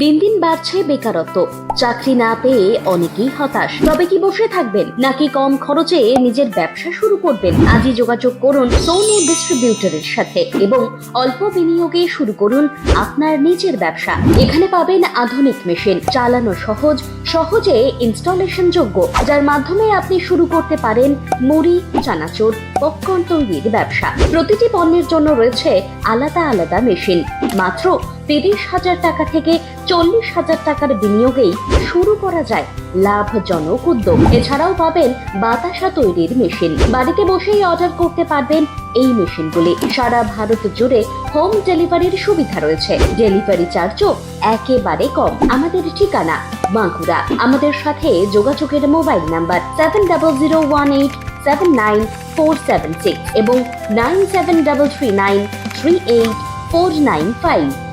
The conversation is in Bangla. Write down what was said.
দিন দিন বাড়ছে বেকারত্ব, চাকরি না পেয়ে অনেকেই হতাশ। তবে কি বসে থাকবেন, নাকি কম খরচে নিজের ব্যবসা শুরু করবেন? আজই যোগাযোগ করুন সোনু ডিস্ট্রিবিউটরের সাথে এবং অল্প বিনিয়োগে শুরু করুন আপনার নিজের ব্যবসা। এখানে পাবেন আধুনিক মেশিন, চালানো সহজ, সহজে ইনস্টলেশন যোগ্য, যার মাধ্যমে আপনি শুরু করতে পারেন মুড়ি, চানাচুর, পপকর্ন তৈরির ব্যবসা। প্রতিটি পণ্যের জন্য রয়েছে আলাদা আলাদা মেশিন। মাত্র 30,000 টাকা থেকে 40,000 টাকার বিনিয়োগেই শুরু করা যায় লাভজনক উদ্যোগ। এছাড়াও পাবেন বাতাসা তৈরির মেশিন। বাড়িতে বসেই অর্ডার করতে পারবেন এই মেশিনগুলি। সারা ভারত জুড়ে হোম ডেলিভারির সুবিধা রয়েছে। ডেলিভারি চার্জও একেবারে কম। আমাদের ঠিকানা বাঁকুড়া। আমাদের সাথে যোগাযোগের মোবাইল নাম্বার 7001879476 এবং 9733938495।